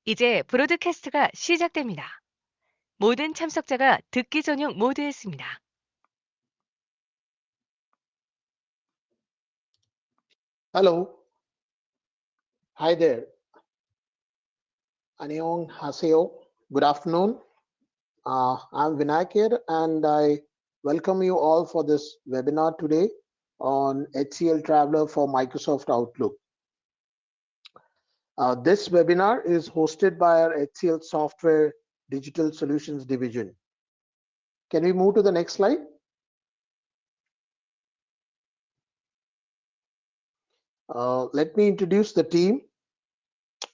이제 브로드캐스트가 시작됩니다. 모든 참석자가 듣기 전용 모드에 있습니다. Hello. Hi there. Annyeonghaseyo. Good afternoon. I'm Vinayak here and I welcome you all for this webinar today on HCL Traveler for Microsoft Outlook. This webinar is hosted by our HCL Software Digital Solutions Division. Can we move to the next slide? Let me introduce the team.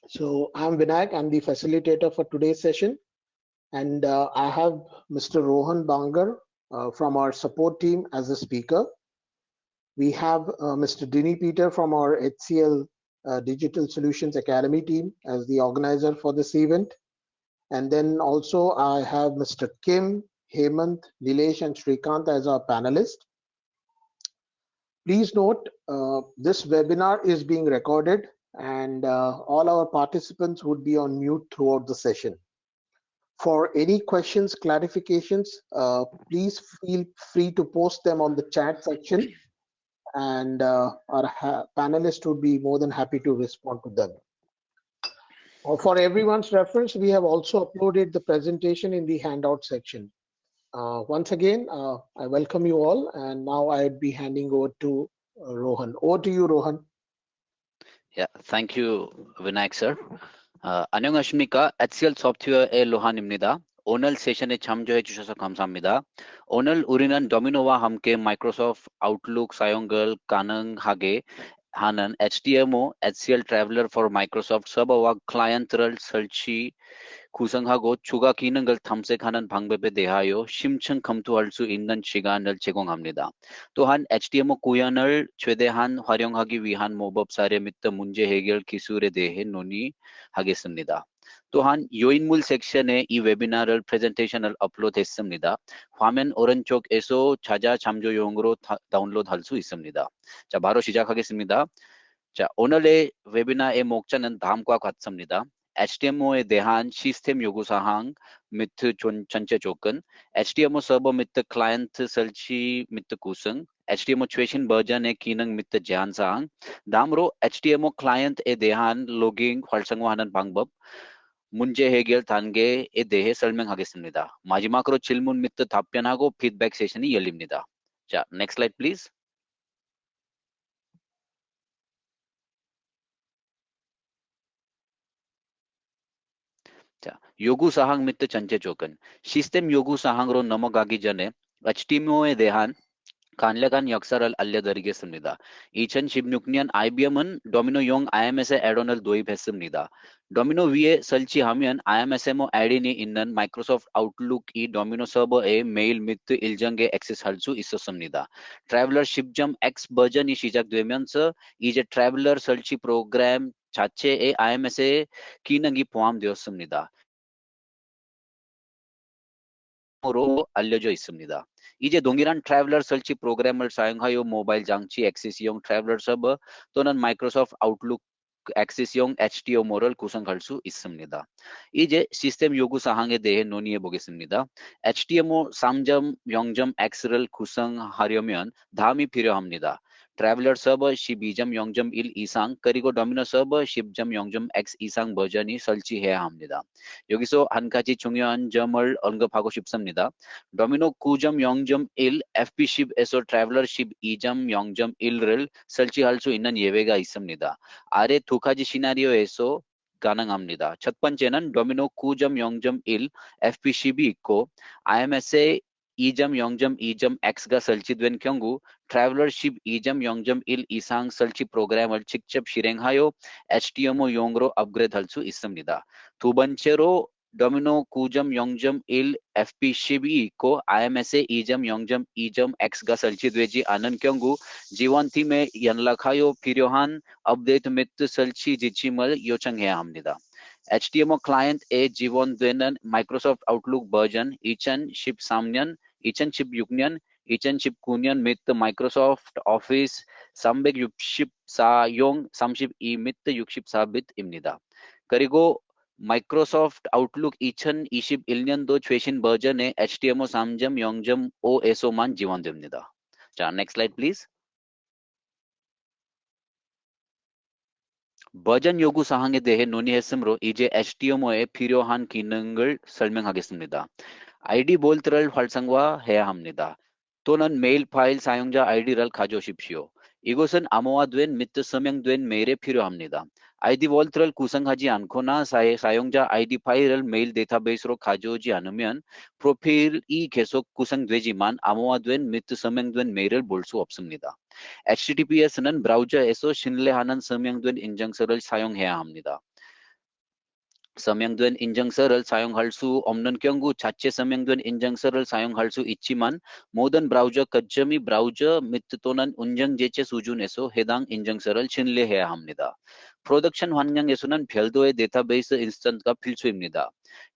So I'm Vinayak, I'm the facilitator for today's session. And I have Mr. Rohan Bangar from our support team as a speaker. We have Mr. Dini Peter from our HCL Digital Solutions Academy team as the organizer for this event. And then also I have Mr. Kim, Hemant, Nilesh and Srikant as our panelists. Please note this webinar is being recorded and all our participants would be on mute throughout the session. For any questions, clarifications, please feel free to post them on the chat section and our panelists would be more than happy to respond to them. For everyone's reference, we have also uploaded the presentation in the handout section. Once again, I welcome you all and now I'd be handing over to Rohan. Over to you, Rohan. Yeah, thank you, Vinayak sir. 안녕하십니까? HCL 소프트웨어의 로한입니다. 오늘 세션에 참여해 주셔서 감사합니다. 오늘 우리는 도미노와 함께 마이크로소프트 아웃룩 사용을 가능하게 하는 HDMO, HCL Traveler for Microsoft 서버와 클라이언트를 설치, 구성하고 추가 기능을 탐색하는 방법에 대하여 심층 검토할 수 있는 시간을 제공합니다. 또한 HDMO 구현을 최대한 활용하기 위한 모범 사례 및 문제 해결 기술에 대해 논의하겠습니다. 또한 요인물 섹션에 이 웨비나를 프레젠테이션을 업로드했습니다. 화면 오른쪽에서 자자 참조용으로 다운로드할 수 있습니다. 자, 바로 시작하겠습니다. 자, 오늘의 웨비나의 목차는 다음과 같습니다. HDMO에 대한 시스템 요구사항 및 전체 조건, HDMO 서버 및 클라이언트 설치 및 구성, HDMO 최신 버전의 기능 및 제한사항, 다음으로 HDMO 클라이언트에 대한 로깅 활성화하는 방법, 문제 해결 단계에 대해 설명하겠습니다. 마지막으로 질문 및 답변하고 피드백 세션이 열립니다. 자, next slide please. 자, 요구사항 및 전체 조건, 시스템 요구사항으로 넘어가기 전에 HDMO에 대한 간략한 역사를 알려드리겠습니다. 2016년 IBM은 도미노용 IMS의 애런을 도입했습니다. 도미노 위에 설치하면 IMSMO 애런이 있는 마이크로소프트 아웃룩이 도미노 서버에 메일 및 일정에 액세스할 수 있었습니다. 트래블러 10.x 버전이 시작되면서 이제 트래블러 설치 프로그램 자체에 IMS의 기능이 포함되었습니다. 로 알려져 있습니다. 이제 동일한 트래블러 설치 프로그램을 사용하여 모바일 장치 액세스용 트래블러 서버 또는 마이크로소프트 아웃룩 액세스용 HDMO를 구성할 수 있습니다. 이제 시스템 요구 사항에 대해 논의해 보겠습니다. HDMO 3.0.x를 구성하려면 다음이 필요합니다. 트래블러 서버 12.0.1 이상 그리고 도미노 서버 10.0.x 이상 버전이 설치해야 합니다. 여기서 한 가지 중요한 점을 언급하고 싶습니다. 도미노 9.0.1 FP10에서 트래블러 12.0.1을 설치할 수 있는 예외가 있습니다. 아래 두 가지 시나리오에서 가능합니다. 첫 번째는 도미노 9.0.1 FP10이 있고 IMSA 2.0.2.x가 설치된 경우 트래블러 12.0.1 이상 설치 프로그램을 직접 실행하여 HDMO용으로 업그레이드할 수 있습니다. 두 번째로 도미노 9.0.1 FP10이 있고 IMSA 2.0.2.x가 설치되지 않은 경우 지원팀에 연락하여 필요한 업데이트 및 설치 지침을 요청해야 합니다. HDMO 클라이언트에 지원되는 마이크로소프트 아웃룩 버전 2013년, 2016년, 2019년 및 마이크로소프트 오피스 364용 32 및 64빛입니다. 그리고 마이크로소프트 아웃룩 2021년도 최신 버전의 HTML 3.0.5에서만 지원됩니다. 자, next slide please. 버전 요구 사항에 대해 논의했으므로 이제 HTML에 필요한 기능을 설명하겠습니다. ID 볼트를 활성화해야 합니다. 또는 메일 파일 사용자 아이디를 가져오십시오. 이것은 암호화된 및 서명된 메일에 필요합니다. ID 볼트를 구성하지 않거나 사용자 ID 파일을 메일 데이터베이스로 가져오지 않으면 프로필이 계속 구성되지만 암호화된 및 서명된 메일을 볼 수 없습니다. HTTPS는 브라우저에서 신뢰하는 서명된 인증서를 사용해야 합니다. 서명된 인증서를 사용할 수 없는 경우 자체 서명된 인증서를 사용할 수 있지만 모든 브라우저 거점이 브라우저 및 또는 운영 제체 수준에서 해당 인증서를 신뢰해야 합니다. 프로덕션 환경에서는 별도의 데이터베이스 인스턴트가 필수입니다.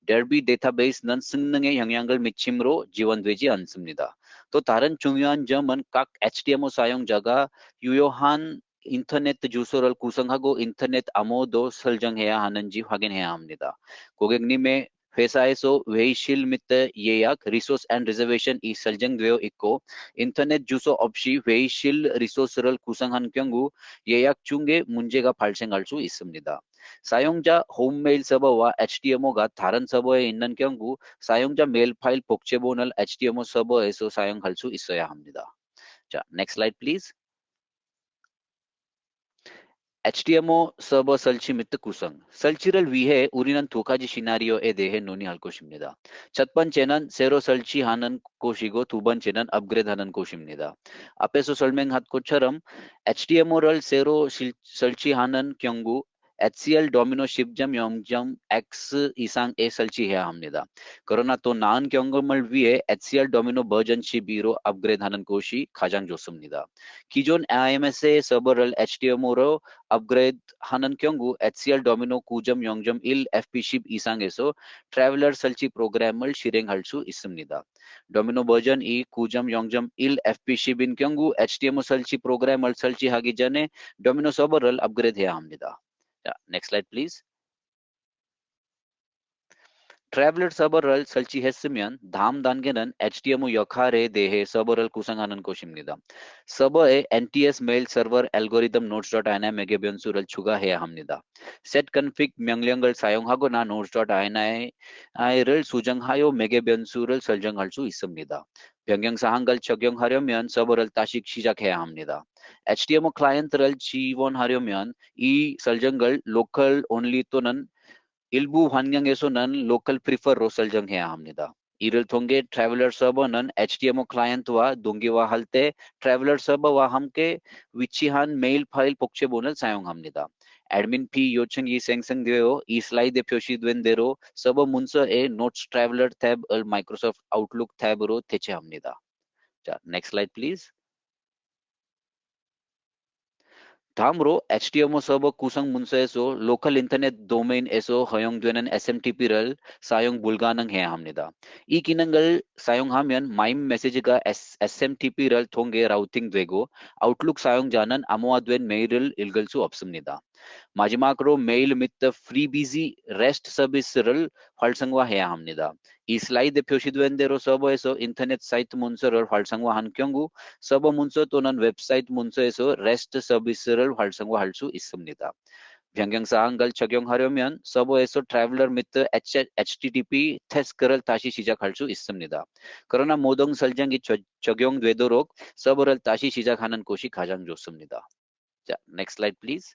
Derby 데이터베이스는 성능에 영향을 미치므로 지원되지 않습니다. 또 다른 중요한 점은 각 HTML 사용자가 유효한 인터넷 주소를 구성하고 인터넷 암호도 설정해야 하는지 확인해야 합니다. 고객님의 회사에서 회의실 및 예약, 리소스 앤 리저베이션이 설정되어 있고 인터넷 주소 없이 회의실 리소스를 구성한 경우 예약 중에 문제가 발생할 수 있습니다. 사용자 홈메일 서버와 HTML가 다른 서버에 있는 경우 사용자 메일 파일 복제본을 HTML 서버에서 사용할 수 있어야 합니다. 자, next slide please. HTML 서버 설치 및 구성. 설치를 위해 우리는 두 가지 시나리오에 대해 논의할 것입니다. 첫 번째는 새로 설치하는 곳이고 두 번째는 업그레이드하는 곳입니다. 앞에서 설명한 것처럼 HTML을 새로 설치하는 경우 HCL 도미노 10.0.x 이상에 설치해야 합니다. 그러나 또 나은 경험을 위해 HCL 도미노 버전 12로 업그레이드하는 것이 가장 좋습니다. 기존 IMS의 서버를 HTML로 업그레이드하는 경우 HCL 도미노 9.0.1 FP10 이상에서 트래블러 설치 프로그램을 실행할 수 있습니다. 도미노 버전 2 9.0.1 FP10인 경우 HTML 설치 프로그램을 설치하기 전에 도미노 서버를 업그레이드해야 합니다. 자, next slide please. 트래블러 서버를 설치했으면 다음 단계는 HTML 역할에 대해 서버를 구성하는 것입니다. 서버에 NTS 메일 서버 알고리즘 nodes.ini에게 변수를 추가해야 합니다. setConfig 명령을 사용하거나 nodes.ini를 수정하여 매개 변수를 설정할 수 있습니다. 변경 사항을 적용하려면 서버를 다시 시작해야 합니다. HTML 클라이언트를 지원하려면 이 설정을 local only 또는 일부 환경에서는 local prefer로 설정해야 합니다. 이를 통해 트래블러 서버는 HTML 클라이언트와 동기화할 때 트래블러 서버와 함께 위치한 메일 파일 복제본을 사용합니다. admin P 요청이 생성되어 이 슬라이드에 표시된 대로 서버 문서의 Notes Traveler 탭을 Microsoft Outlook 탭으로 대체합니다. 자, next slide please. 다음으로 HTML 서버 구성 문서에서 로컬 인터넷 도메인에서 허용되는 SMTP를 사용 불가능해야 합니다. 이 기능을 사용하면 MIME 메시지가 SMTP를 통해 라우팅되고 아웃룩 사용자는 암호화된 메일을 읽을 수 없습니다. 마지막으로 메일 및 FreeBSD REST 서비스를 활성화해야 합니다. 이 슬라이드에 표시된 대로 서버에서 인터넷 사이트 문서를 활성화한 경우 서버 문서 또는 웹사이트 문서에서 REST 서비스를 활성화할 수 있습니다. 변경 사항을 적용하려면 서버에서 트래블러 및 HTTP 태스크를 다시 시작할 수 있습니다. 그러나 모든 설정이 적용되도록 서버를 다시 시작하는 것이 가장 좋습니다. 자, next slide please.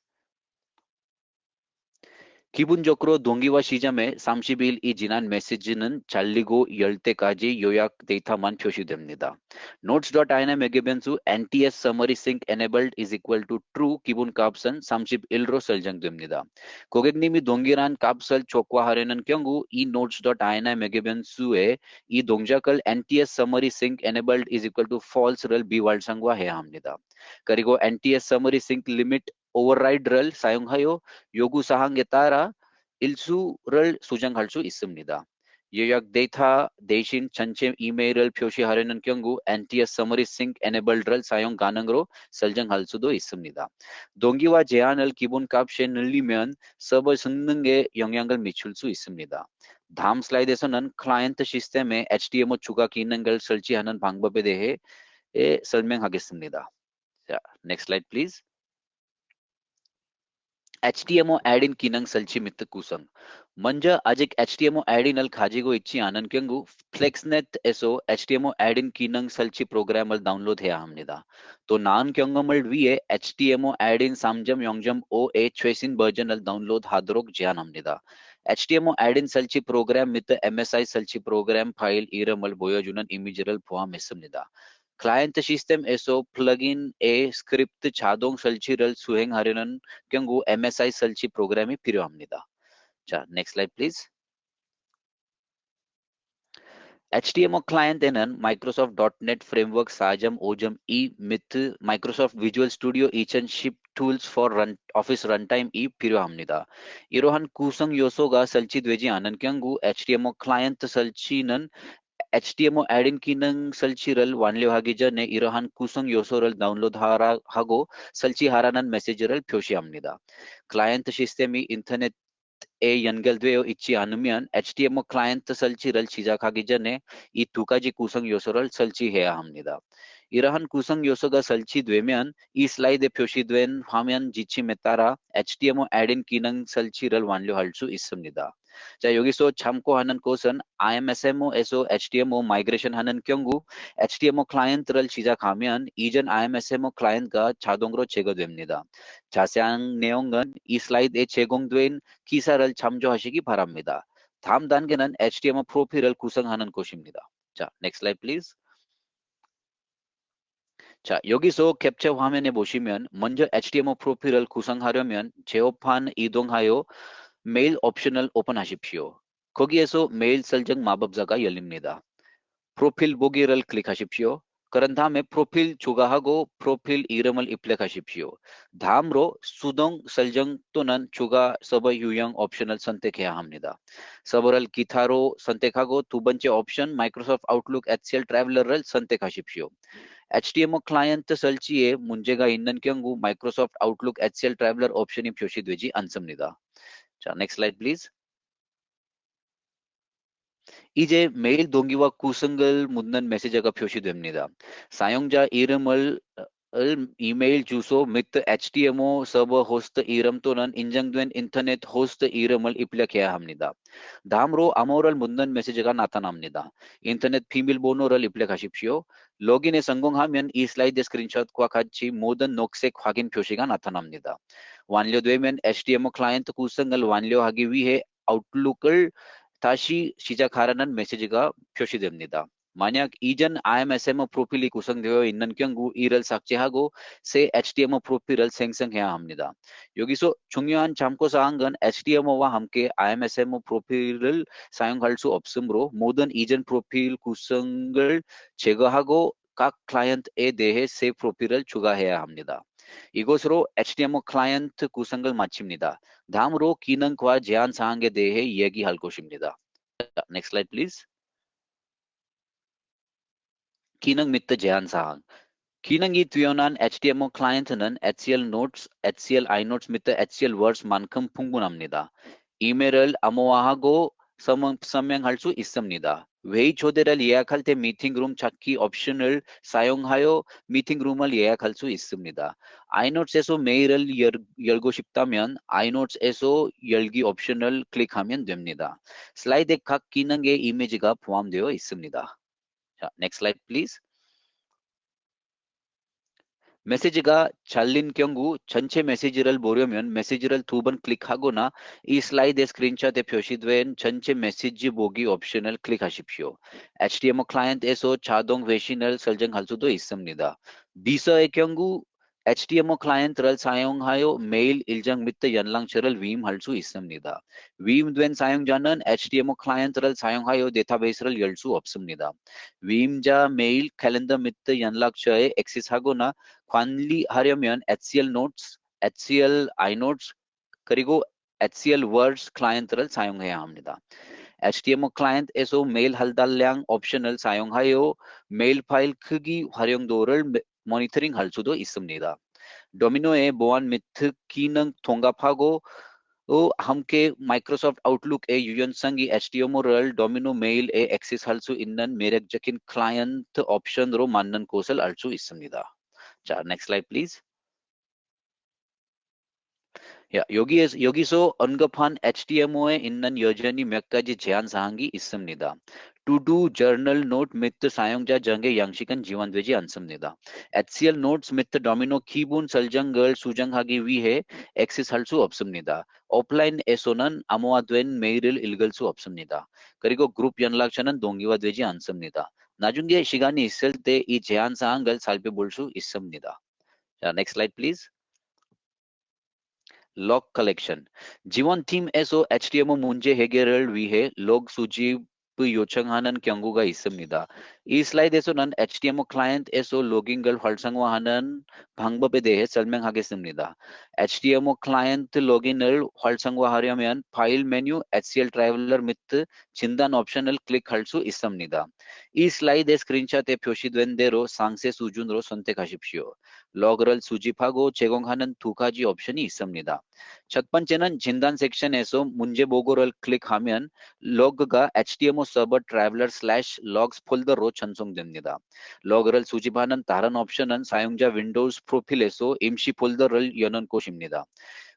기본적으로 동기화 시점에 30일이 지난 메시지는 잘리고 열 때까지 요약 데이터만 표시됩니다. notes.ini 매개 변수 NTS summary sync enabled is equal to true 기본 값은 31로 설정됩니다. 고객님이 동일한 값을 촉구하려는 경우 이 notes.ini 매개 변수에 이 동작을 NTS summary sync enabled is equal to false를 비활성화해야 합니다. 그리고 NTS summary sync limit override를 사용하여 요구 사항에 따라 일수를 수정할 수 있습니다. 요약 데이터 대신 전체 이메일을 표시하려는 경우 NTS Summary Sync Enabled를 사용 가능으로 설정할 수도 있습니다. 동기화 제한을 기본값에 늘리면 서버 성능에 영향을 미칠 수 있습니다. 다음 슬라이드에서는 클라이언트 시스템에 HTML 추가 기능을 설치하는 방법에 대해 설명하겠습니다. 자, next slide please. HTML add-in 기능 설치 및 구성. 먼저 아직 HTML add-in을 가지고 있지 않은 경우 FlexNet에서 HTML add-in 기능 설치 프로그램을 다운로드해야 합니다. 또 나은 경험을 위해 HTML add-in 3.0.5의 최신 버전을 다운로드하도록 제안합니다. HTML add-in 설치 프로그램 및 MSI 설치 프로그램 파일 이름을 보여주는 이미지를 포함했습니다. 클라이언트 시스템에서 플러그인의 스크립트 자동 설치를 수행하려는 경우 MSI 설치 프로그램이 필요합니다. 자, next slide please. HTML 클라이언트에는 Microsoft.NET Framework 4.5.2 및 Microsoft Visual Studio 2010 Tools for Office Runtime이 필요합니다. 이러한 구성 요소가 설치되지 않은 경우 HTML 클라이언트 설치는 HTML add-in 기능 설치를 완료하기 전에 이러한 구성 요소를 다운로드하고 설치하라는 메시지를 표시합니다. 클라이언트 시스템이 인터넷에 연결되어 있지 않으면 HTML 클라이언트 설치를 시작하기 전에 이 두 가지 구성 요소를 설치해야 합니다. 이러한 구성 요소가 설치되면 이 슬라이드에 표시된 화면 지침에 따라 HTML add-in 기능 설치를 완료할 수 있습니다. 자, 여기서 참고하는 것은 IMSMO에서 HTML 마이그레이션 하는 경우 HTML 클라이언트를 시작하면 이전 IMSMO 클라이언트가 자동으로 제거됩니다. 자세한 내용은 이 슬라이드에 제공된 기사를 참조하시기 바랍니다. 다음 단계는 HTML 프로필을 구성하는 것입니다. 자, next slide please. 자, 여기서 캡처 화면에 보시면 먼저 HTML 프로필을 구성하려면 제어판 이동하여 메일 옵션을 오픈하십시오. 거기에서 메일 설정 마법사가 열립니다. 프로필 보기를 클릭하십시오. 그런 다음에 프로필 추가하고 프로필 이름을 입력하십시오. 다음으로 수동 설정 또는 추가 서버 유형 옵션을 선택해야 합니다. 서버를 기타로 선택하고 두 번째 옵션 마이크로소프트 아웃룩 HCL 트래블러를 선택하십시오. HTML 클라이언트 설치에 문제가 있는 경우 마이크로소프트 아웃룩 HCL 트래블러 옵션이 표시되지 않습니다. 자, next slide please. 이제 메일 동기와 구성을 묻는 메시지가 표시됩니다. 사용자 이름을 이메일 주소 및 HTML 서버 호스트 이름 또는 인정된 인터넷 호스트 이름을 입력해야 합니다. 다음으로 암호를 묻는 메시지가 나타납니다. 인터넷 비밀번호를 입력하십시오. 로그인에 성공하면 이 슬라이드 스크린샷과 같이 모든 녹색 확인 표시가 나타납니다. 완료되면 HTML 클라이언트 구성을 완료하기 위해 아웃룩을 다시 시작하라는 메시지가 표시됩니다. 만약 이전 IMSMO 프로필이 구성되어 있는 경우 이를 삭제하고 새 HTML 프로필을 생성해야 합니다. 여기서 중요한 참고사항은 HTML와 함께 IMSMO 프로필을 사용할 수 없으므로 모든 이전 프로필 구성을 제거하고 각 클라이언트에 대해 새 프로필을 추가해야 합니다. 이것으로 HTML 클라이언트 구성을 마칩니다. 다음으로 기능과 제한 사항에 대해 이야기할 것입니다. Next slide, please. 기능 및 제한 사항. 기능이 뛰어난 HTML 클라이언트는 HCL Notes, HCL iNotes 및 HCL Words만큼 풍부합니다. 이메일을 암호화하고 서명할 수 있습니다. 회의 초대를 예약할 때 미팅룸 찾기 옵션을 사용하여 미팅룸을 예약할 수 있습니다. iNotes에서 메일을 열고 싶다면 iNotes에서 열기 옵션을 클릭하면 됩니다. 슬라이드에 각 기능의 이미지가 포함되어 있습니다. 자, next slide please. 메시지가 잘린 경우 전체 메시지를 보려면 메시지를 두 번 클릭하거나 이 슬라이드 스크린샷에 표시된 전체 메시지 보기 옵션을 클릭하십시오. HTML 클라이언트에서 자동 회신을 설정할 수도 있습니다. 비서의 경우 HTML 클라이언트를 사용하여 메일 일정 및 연락처를 위임할 수 있습니다. 위임된 사용자는 HTML 클라이언트를 사용하여 데이터베이스를 열 수 없습니다. 위임자 메일, 캘린더 및 연락처에 액세스하거나 관리하려면 HCL Notes, HCL iNotes 그리고 HCL Words 클라이언트를 사용해야 합니다. HTML 클라이언트에서 메일 할달량 옵션을 사용하여 메일 파일 크기 활용도를 모니터링할 수도 있습니다. 도미노의 보안 및 기능 통합하고 함께 마이크로소프트 아웃룩의 유연성이 HTML을 도미노 메일에 액세스할 수 있는 매력적인 클라이언트 옵션으로 만든 것을 알 수 있습니다. 자, next slide please. 여기서 언급한 HTML에 있는 여전히 몇 가지 제한 사항이 있습니다. To do journal note 및 사용자 정의 양식은 지원되지 않습니다. HCL notes 및 도미노 기본 설정을 수정하기 위해 액세스할 수 없습니다. 오프라인에서는 암호화된 메일을 읽을 수 없습니다. 그리고 그룹 연락처는 동기화되지 않습니다. 나중에 시간이 있을 때 이 제한 사항을 살펴볼 수 있습니다. 자, next slide please. log collection. 지원팀에서 HTML 문제 해결을 위해 log 수집을 요청하는 경우가 있습니다. 이 슬라이드에서는 HTML 클라이언트에서 로깅을 활성화하는 방법에 대해 설명하겠습니다. HTML 클라이언트 로깅을 활성화하려면 파일 메뉴, HCL 트래블러 및 진단 옵션을 클릭할 수 있습니다. 이 슬라이드 스크린샷에 표시된 대로 상세 수준으로 선택하십시오. 로그를 수집하고 제공하는 두 가지 옵션이 있습니다. 첫 번째는 진단 섹션에서 문제 보고를 클릭하면 로그가 HTML 서버 traveler/logs 폴더로 전송됩니다. 로그를 수집하는 다른 옵션은 사용자 윈도우즈 프로필에서 임시 폴더를 여는 곳입니다.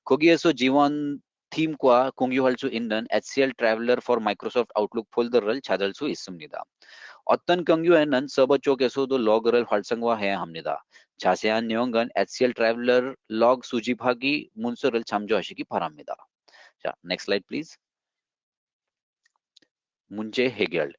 거기에서 지원 팀과 공유할 수 있는 HCL Traveler for Microsoft Outlook 폴더를 찾을 수 있습니다. 어떤 경우에는 서버 쪽에서도 로그를 활성화해야 합니다. 자세한 내용은 HCL Traveler log 수집하기 문서를 참조하시기 바랍니다. 자, next slide please. 문제 해결.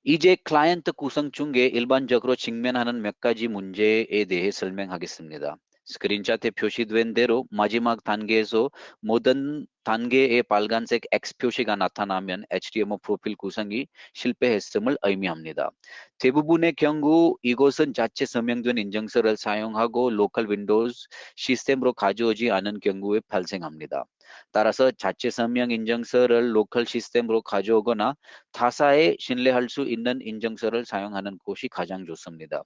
이제 클라이언트 구성 중에 일반적으로 직면하는 몇 가지 문제에 대해 설명하겠습니다. 스크린샷에 표시된 대로 마지막 단계에서 모든 단계의 빨간색 X 표시가 나타나면 HTML 프로필 구성이 실패했음을 의미합니다. 대부분의 경우 이것은 자체 서명된 인증서를 사용하고 로컬 윈도우즈 시스템으로 가져오지 않은 경우에 발생합니다. 따라서 자체 서명 인증서를 로컬 시스템으로 가져오거나 타사에 신뢰할 수 있는 인증서를 사용하는 것이 가장 좋습니다.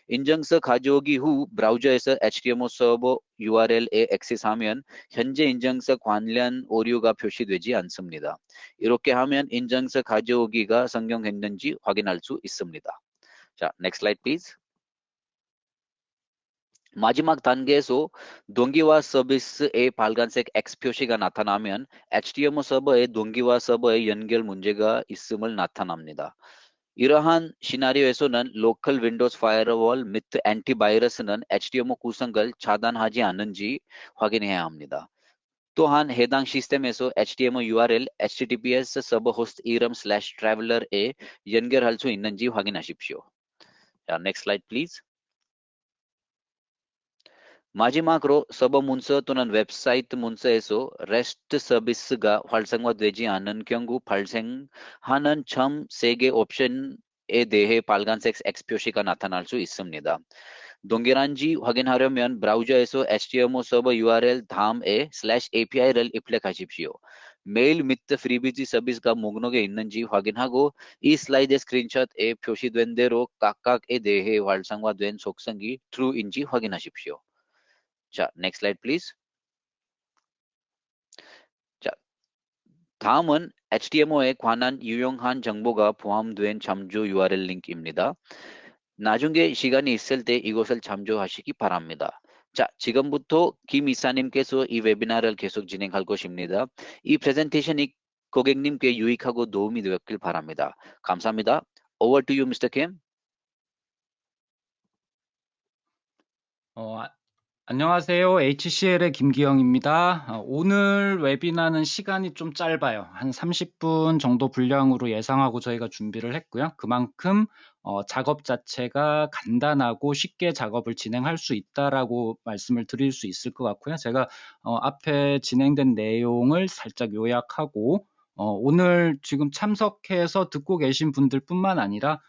인증서 가져오기 후 브라우저에서 HTML 서버 URL에 액세스하면 현재 인증서 관련 오류가 표시되지 않습니다. 이렇게 하면 인증서 가져오기가 성공했는지 확인할 수 있습니다. 자, next slide please. 마지막 단계에서 동기화 서비스의 빨간색 X 표시가 나타나면 HTML 서버의 동기화 서버의 연결 문제가 있음을 나타납니다. 이러한 시나리오에서는 로컬 윈도우즈 파이어월 및 안티바이러스는 HTML 구성을 차단하지 않는지 확인해야 합니다. 또한 해당 시스템에서 HTML URL HTTPS 서버 호스트 이름 /traveler에 연결할 수 있는지 확인하십시오. 자, next slide please. 마지막으로 서버 문서 또는 웹사이트 문서에서 REST 서비스가 활성화되지 않은 경우 발생하는 점 3개 옵션에 대해 빨간색 X 표시가 나타날 수 있습니다. 동일한지 확인하려면 브라우저에서 HTML 서버 URL 다음에 /API를 입력하십시오. 메일 및 프리비지 서비스가 목록에 있는지 확인하고 이 슬라이드 스크린샷에 표시된 대로 각각에 대해 활성화된 속성이 true인지 확인하십시오. 자, next slide please. 자, 다음은 HTML에 관한 유용한 정보가 포함된 참조 URL 링크입니다. 나중에 시간이 있을 때 이것을 참조하시기 바랍니다. 자, 지금부터 김 이사님께서 이 웨비나를 계속 진행할 것입니다. 이 프레젠테이션이 고객님께 유익하고 도움이 되었길 바랍니다. 감사합니다. Over to you, Mr. Kim. 안녕하세요. HCL의 김기영입니다. 오늘 웨비나는 시간이 좀 짧아요. 한 30분 정도 분량으로 예상하고 저희가 준비를 했고요. 그만큼 작업 자체가 간단하고 쉽게 작업을 진행할 수 있다라고 말씀을 드릴 수 있을 것 같고요. 제가 앞에 진행된 내용을 살짝 요약하고 오늘 지금 참석해서 듣고 계신 분들뿐만 아니라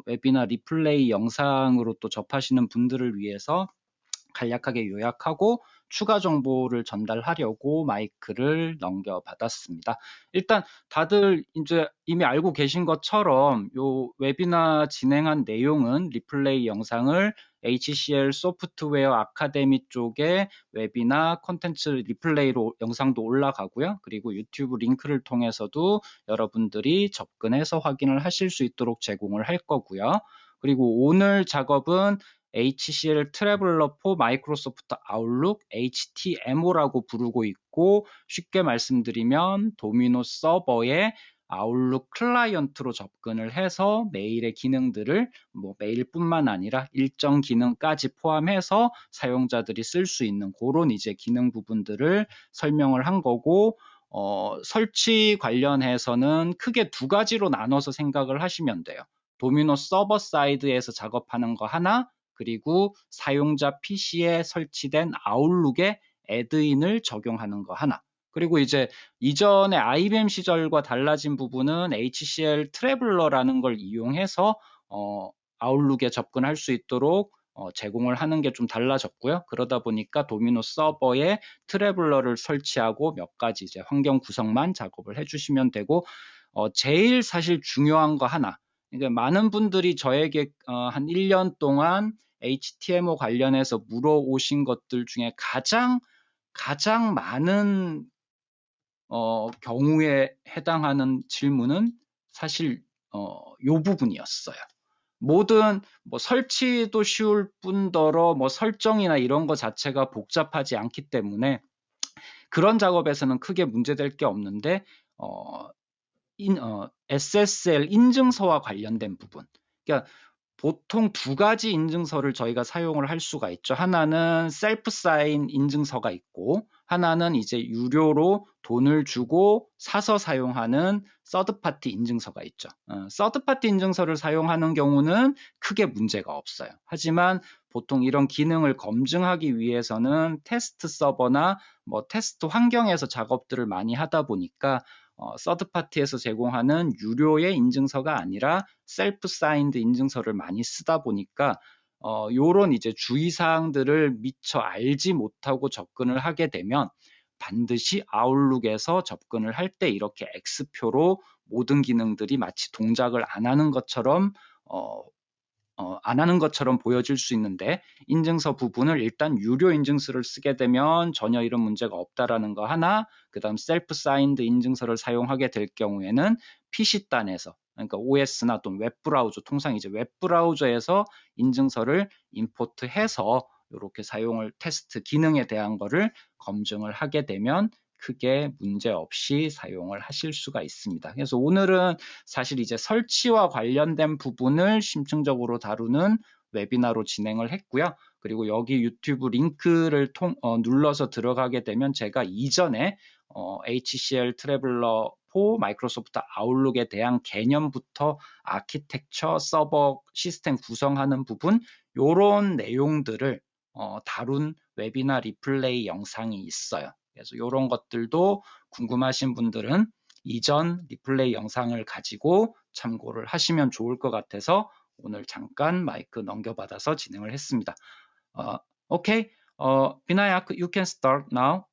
웨비나 리플레이 영상으로 또 접하시는 분들을 위해서 간략하게 요약하고 추가 정보를 전달하려고 마이크를 넘겨받았습니다. 일단 다들 이제 이미 알고 계신 것처럼 요 웨비나 진행한 내용은 리플레이 영상을 HCL 소프트웨어 아카데미 쪽에 웨비나 콘텐츠 리플레이로 영상도 올라가고요. 그리고 유튜브 링크를 통해서도 여러분들이 접근해서 확인을 하실 수 있도록 제공을 할 거고요. 그리고 오늘 작업은 HCL 트래블러 포 마이크로소프트 아웃룩 HTMO라고 부르고 있고, 쉽게 말씀드리면 도미노 서버에 아웃룩 클라이언트로 접근을 해서 메일의 기능들을 메일뿐만 아니라 일정 기능까지 포함해서 사용자들이 쓸 수 있는 그런 이제 기능 부분들을 설명을 한 거고, 설치 관련해서는 크게 두 가지로 나눠서 생각을 하시면 돼요. 도미노 서버 사이드에서 작업하는 거 하나, 그리고 사용자 PC에 설치된 아웃룩에 애드인을 적용하는 거 하나. 그리고 이제 이전에 IBM 시절과 달라진 부분은 HCL 트래블러라는 걸 이용해서 아웃룩에 접근할 수 있도록 제공을 하는 게 좀 달라졌고요. 그러다 보니까 도미노 서버에 트래블러를 설치하고 몇 가지 이제 환경 구성만 작업을 해주시면 되고, 제일 사실 중요한 거 하나. 그러니까 많은 분들이 저에게 한 1년 동안 HTML 관련해서 물어오신 것들 중에 가장 많은 경우에 해당하는 질문은 사실 요 부분이었어요. 모든 설치도 쉬울 뿐더러 설정이나 이런 거 자체가 복잡하지 않기 때문에 그런 작업에서는 크게 문제될 게 없는데 SSL 인증서와 관련된 부분, 그러니까 보통 두 가지 인증서를 저희가 사용을 할 수가 있죠. 하나는 셀프 사인 인증서가 있고, 하나는 이제 유료로 돈을 주고 사서 사용하는 서드 파티 인증서가 있죠. 서드 파티 인증서를 사용하는 경우는 크게 문제가 없어요. 하지만 보통 이런 기능을 검증하기 위해서는 테스트 서버나 테스트 환경에서 작업들을 많이 하다 보니까 서드 파티에서 제공하는 유료의 인증서가 아니라 셀프 사인드 인증서를 많이 쓰다 보니까 요런 이제 주의사항들을 미처 알지 못하고 접근을 하게 되면 반드시 아웃룩에서 접근을 할 때 이렇게 X표로 모든 기능들이 마치 동작을 안 하는 것처럼 보여질 수 있는데, 인증서 부분을 일단 유료 인증서를 쓰게 되면 전혀 이런 문제가 없다라는 거 하나, 그 다음 셀프 사인드 인증서를 사용하게 될 경우에는 PC단에서, 그러니까 OS나 또는 웹브라우저, 통상 이제 웹브라우저에서 인증서를 임포트해서 이렇게 사용을 테스트 기능에 대한 거를 검증을 하게 되면 크게 문제 없이 사용을 하실 수가 있습니다. 그래서 오늘은 사실 이제 설치와 관련된 부분을 심층적으로 다루는 웨비나로 진행을 했고요. 그리고 여기 유튜브 링크를 눌러서 들어가게 되면 제가 이전에 HCL 트래블러 4 마이크로소프트 아웃룩에 대한 개념부터 아키텍처, 서버 시스템 구성하는 부분, 요런 내용들을 다룬 웨비나 리플레이 영상이 있어요. 그래서 이런 것들도 궁금하신 분들은 이전 리플레이 영상을 가지고 참고를 하시면 좋을 것 같아서 오늘 잠깐 마이크 넘겨받아서 진행을 했습니다. Okay, Vinayak, you can start now.